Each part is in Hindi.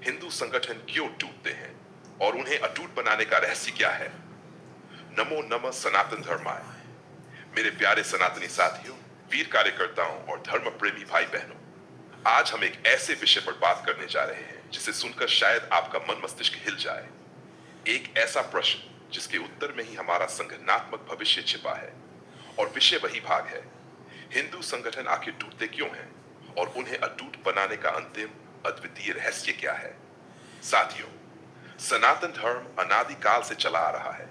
हिंदू संगठन क्यों टूटते हैं और उन्हें अटूट बनाने का रहस्य क्या है? नमो नमः सनातन धर्माय। मेरे प्यारे सनातनी साथियों, वीर कार्यकर्ताओं और धर्म प्रेमी भाई बहनों, आज हम एक ऐसे विषय पर बात करने जा रहे हैं जिसे सुनकर शायद आपका मन मस्तिष्क हिल जाए। एक ऐसा प्रश्न जिसके उत्तर में ही हमारा संगठनात्मक भविष्य छिपा है। और विषय वही भाग है, हिंदू संगठन आखिर टूटते क्यों हैं और उन्हें अटूट बनाने का अंतिम अद्वितीय रहस्य क्या है। साथियों, सनातन धर्म अनादिकाल से चला आ रहा है।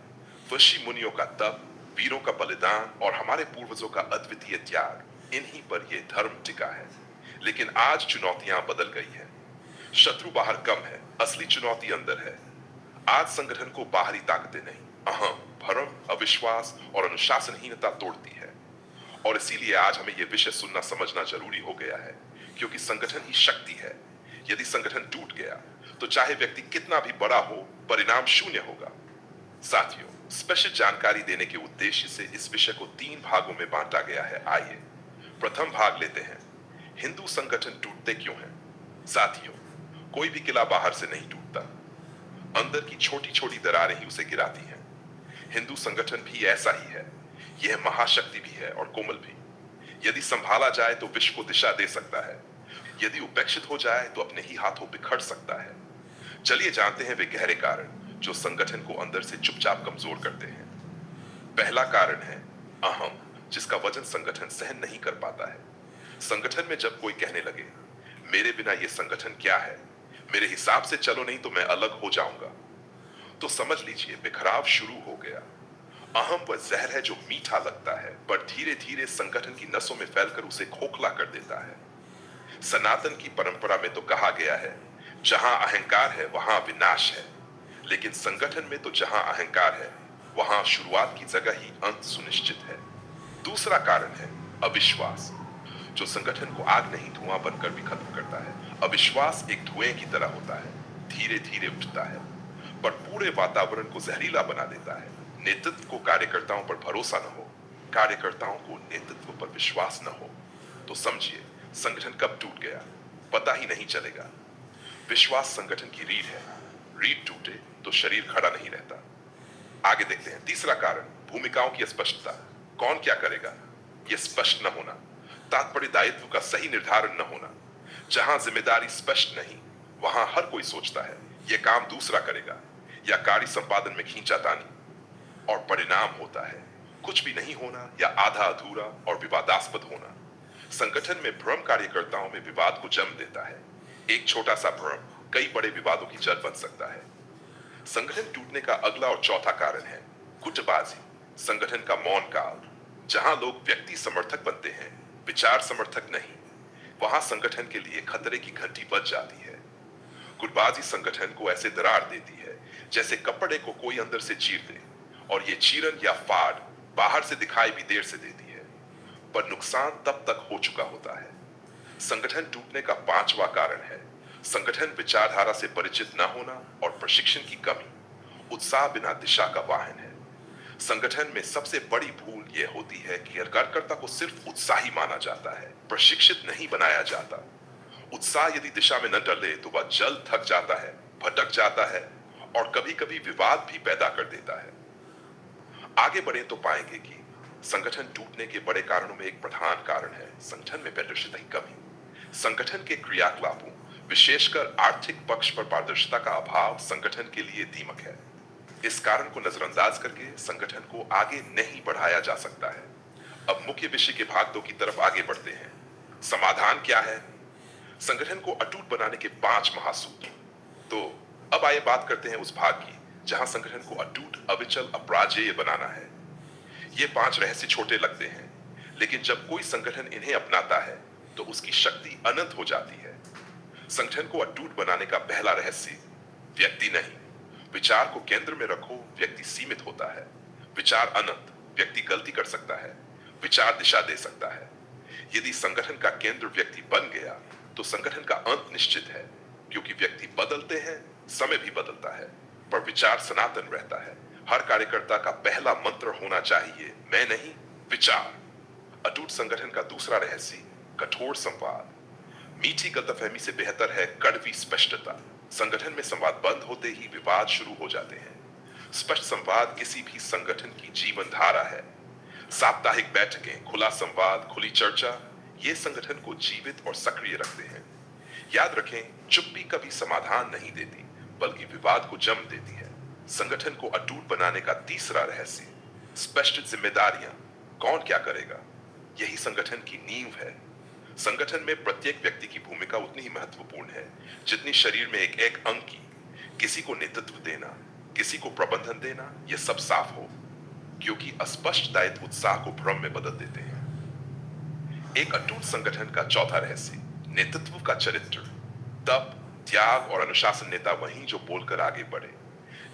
ऋषि मुनियों का तप, वीरों का बलिदान और हमारे पूर्वजों का अद्वितीय त्याग, इन्हीं पर यह धर्म टिका है। लेकिन आज चुनौतियां बदल गई हैं। शत्रु बाहर कम है, असली चुनौती अंदर है। आज संगठन को बाहरी ताकतें नहीं, अहम, भरम, अविश्वास और अनुशासनहीनता तोड़ती है। और इसीलिए आज हमें यह विषय सुनना समझना जरूरी हो गया है, क्योंकि संगठन ही शक्ति है। यदि संगठन टूट गया तो चाहे व्यक्ति कितना भी बड़ा हो, परिणाम शून्य होगा। साथियों, स्पेशल जानकारी देने के उद्देश्य से इस विषय को 3 भागों में बांटा गया है। आइए प्रथम भाग लेते हैं, हिंदू संगठन टूटते क्यों हैं। साथियों, कोई भी किला बाहर से नहीं टूटता, अंदर की छोटी छोटी दरारें ही उसे गिराती हैं। हिंदू संगठन भी ऐसा ही है। यह महाशक्ति भी है और कोमल भी। यदि संभाला जाए तो विश्व को दिशा दे सकता है, यदि उपेक्षित हो जाए तो अपने ही हाथों बिखर सकता है। चलिए जानते हैं वे गहरे कारण जो संगठन को अंदर से चुपचाप कमजोर करते हैं। पहला कारण है अहम, जिसका वजन संगठन सहन नहीं कर पाता है। संगठन में जब कोई कहने लगे, मेरे बिना यह संगठन क्या है, मेरे हिसाब से चलो नहीं तो मैं अलग हो जाऊंगा, तो समझ लीजिए बिखराव शुरू हो गया। अहम वह जहर है जो मीठा लगता है पर धीरे धीरे संगठन की नसों में फैलकर उसे खोखला कर देता है। सनातन की परंपरा में तो कहा गया है, जहां अहंकार है वहां विनाश है। लेकिन संगठन में तो जहां अहंकार है वहां शुरुआत की जगह ही अंत सुनिश्चित है। दूसरा कारण है अविश्वास, जो संगठन को आग नहीं धुआं बनकर भी खत्म करता है। अविश्वास एक धुएं की तरह होता है, धीरे धीरे उठता है पर पूरे वातावरण को जहरीला बना देता है। नेतृत्व को कार्यकर्ताओं पर भरोसा न हो, कार्यकर्ताओं को नेतृत्व पर विश्वास न हो, तो समझिए संगठन कब टूट गया पता ही नहीं चलेगा। विश्वास संगठन की रीढ़ है, रीढ़ टूटे तो शरीर खड़ा नहीं रहता। आगे देखते हैं तीसरा कारण, भूमिकाओं की अस्पष्टता। कौन क्या करेगा यह स्पष्ट न होना, तात्पर्य दायित्व का सही निर्धारण न होना। जहां जिम्मेदारी स्पष्ट नहीं वहां हर कोई सोचता है यह काम दूसरा करेगा, या कार्य संपादन में खींचातानी, और परिणाम होता है कुछ भी नहीं होना या आधा अधूरा और विवादास्पद होना। संगठन में भ्रम कार्यकर्ताओं में विवाद को जन्म देता है। एक छोटा सा भ्रम कई बड़े विवादों की जड़ बन सकता है। संगठन टूटने का अगला और चौथा कारण है गुटबाजी, संगठन का मौन काल। जहां लोग व्यक्ति समर्थक बनते हैं, विचार समर्थक नहीं, वहां संगठन के लिए खतरे की घंटी बज जाती है। गुटबाजी संगठन को ऐसे दरार देती है जैसे कपड़े को कोई अंदर से चीर दे, और ये चीरन या फाड़ बाहर से दिखाई भी देर से देती है, पर नुकसान तब तक हो चुका होता है। संगठन टूटने का पांचवा कारण है संगठन विचारधारा से परिचित न होना और प्रशिक्षण की कमी। उत्साह बिना दिशा का वाहन है। संगठन में सबसे बड़ी भूल यह होती है कि कार्यकर्ता को सिर्फ उत्साही माना जाता है, प्रशिक्षित नहीं बनाया जाता। उत्साह यदि दिशा में न डले तो वह जल्द थक जाता है, भटक जाता है और कभी कभी विवाद भी पैदा कर देता है। आगे बढ़े तो पाएंगे कि संगठन टूटने के बड़े कारणों में एक प्रधान कारण है संगठन में पारदर्शिता की कमी। संगठन के क्रियाकलापों, विशेषकर आर्थिक पक्ष पर पारदर्शिता का अभाव संगठन के लिए दीमक है। इस कारण को नजरअंदाज करके संगठन को आगे नहीं बढ़ाया जा सकता है। अब मुख्य विषय के भाग 2 की तरफ आगे बढ़ते हैं। समाधान क्या है? संगठन को अटूट बनाने के 5 महासूत्र। तो अब आइए बात करते हैं उस भाग की जहां संगठन को अटूट, अविचल, अपराजेय बनाना है। ये 5 रहस्य छोटे लगते हैं, लेकिन जब कोई संगठन इन्हें अपनाता है तो उसकी शक्ति अनंत हो जाती है। संगठन को अटूट बनाने का पहला रहस्य, व्यक्ति नहीं, विचार को केंद्र में रखो, व्यक्ति सीमित होता है। विचार अनंत, व्यक्ति गलती कर सकता है, विचार दिशा दे सकता है। यदि संगठन का केंद्र व्यक्ति बन गया तो संगठन का अंत निश्चित है, क्योंकि व्यक्ति बदलते हैं, समय भी बदलता है, पर विचार सनातन रहता है। हर कार्यकर्ता का पहला मंत्र होना चाहिए, मैं नहीं, विचार। अटूट संगठन का दूसरा रहस्य, कठोर संवाद। मीठी गलतफहमी से बेहतर है कड़वी स्पष्टता। संगठन में संवाद बंद होते ही विवाद शुरू हो जाते हैं। स्पष्ट संवाद किसी भी संगठन की जीवन धारा है। साप्ताहिक बैठकें, खुला संवाद, खुली चर्चा, ये संगठन को जीवित और सक्रिय रखते हैं। याद रखें, चुप्पी कभी समाधान नहीं देती, बल्कि विवाद को जन्म देती है। संगठन को अटूट बनाने का तीसरा रहस्य, स्पष्ट जिम्मेदारियां, कौन क्या करेगा, यही संगठन की नींव है। संगठन में प्रत्येक व्यक्ति की भूमिका उतनी ही महत्वपूर्ण है जितनी शरीर में एक एक अंग की। किसी को नेतृत्व देना, किसी को प्रबंधन देना, यह सब साफ हो, क्योंकि अस्पष्ट दायित्व उत्साह को भ्रम में बदल देते हैं। एक अटूट संगठन का चौथा रहस्य, नेतृत्व का चरित्र। तप, त्याग और अनुशासन नेता वही जो बोलकर आगे बढ़े।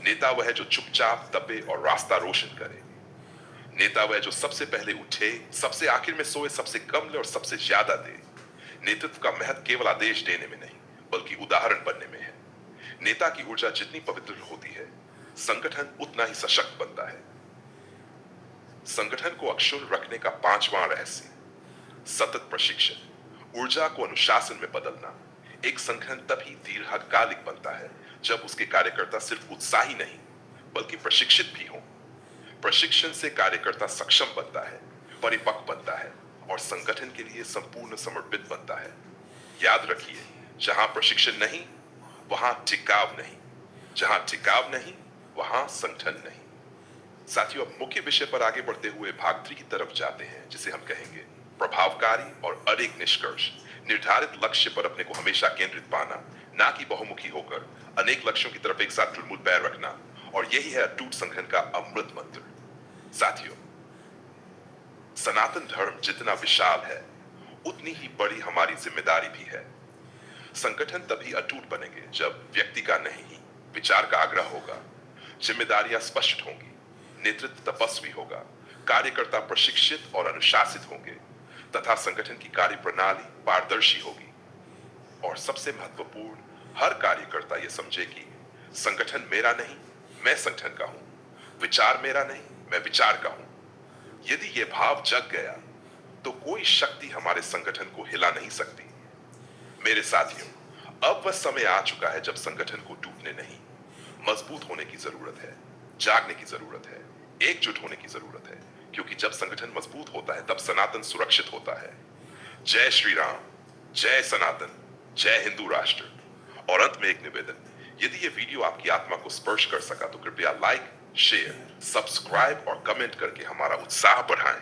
नेता वह जो चुपचाप तपे और रास्ता रोशन करे। नेता वह जो सबसे पहले उठे, सबसे आखिर में सोए, सबसे कम ले और सबसे ज्यादा दे। नेतृत्व का महत्व केवल आदेश देने में नहीं, बल्कि उदाहरण बनने में है। नेता की ऊर्जा जितनी पवित्र होती है, संगठन उतना ही सशक्त बनता है। संगठन को अक्षुण्ण रखने का पांचवां रहस्य, सतत प्रशिक्षण। ऊर्जा को अनुशासन में बदलना। एक संगठन तभी दीर्घकालिक बनता है जब उसके कार्यकर्ता सिर्फ उत्साही नहीं, बल्कि प्रशिक्षित भी हों। प्रशिक्षण से कार्यकर्ता सक्षम बनता है, परिपक्व बनता है और संगठन के लिए संपूर्ण समर्पित बनता है। याद रखिए, जहां प्रशिक्षण नहीं, वहां टिकाव नहीं। जहां टिकाव नहीं, वहां संगठन नहीं। साथियों, अब मुख्य विषय पर आगे बढ़ते हुए भाग 3 की तरफ जाते हैं, जिसे हम कहेंगे प्रभावकारी और अडिग निष्कर्ष। निर्धारित लक्ष्य पर अपने को हमेशा केंद्रित पाना, ना कि बहुमुखी होकर अनेक लक्ष्यों की तरफ एक साथ टुलमुल पैर रखना। और यही है अटूट संगठन का अमृत मंत्र। साथियों, सनातन धर्म जितना विशाल है, उतनी ही बड़ी हमारी जिम्मेदारी भी है। संगठन तभी अटूट बनेंगे जब व्यक्ति का नहीं, विचार का आग्रह होगा, जिम्मेदारियां स्पष्ट होंगी, नेतृत्व तपस्वी होगा, कार्यकर्ता प्रशिक्षित और अनुशासित होंगे तथा संगठन की कार्य प्रणाली पारदर्शी होगी। और सबसे महत्वपूर्ण, हर कार्यकर्ता यह समझे कि संगठन मेरा नहीं, मैं संगठन का हूं। विचार मेरा नहीं, मैं विचार का हूं। यदि यह भाव जग गया, तो कोई शक्ति हमारे संगठन को हिला नहीं सकती। मेरे साथियों, अब वह समय आ चुका है जब संगठन को टूटने नहीं, मजबूत होने की जरूरत है, जागने की जरूरत है, एकजुट होने की जरूरत है, क्योंकि जब संगठन मजबूत होता है, तब सनातन सुरक्षित होता है। जय श्री राम, जय सनातन, जय हिंदू राष्ट्र। और अंत में एक निवेदन, यदि यह वीडियो आपकी आत्मा को स्पर्श कर सका तो कृपया लाइक, शेयर, सब्सक्राइब और कमेंट करके हमारा उत्साह बढ़ाएं।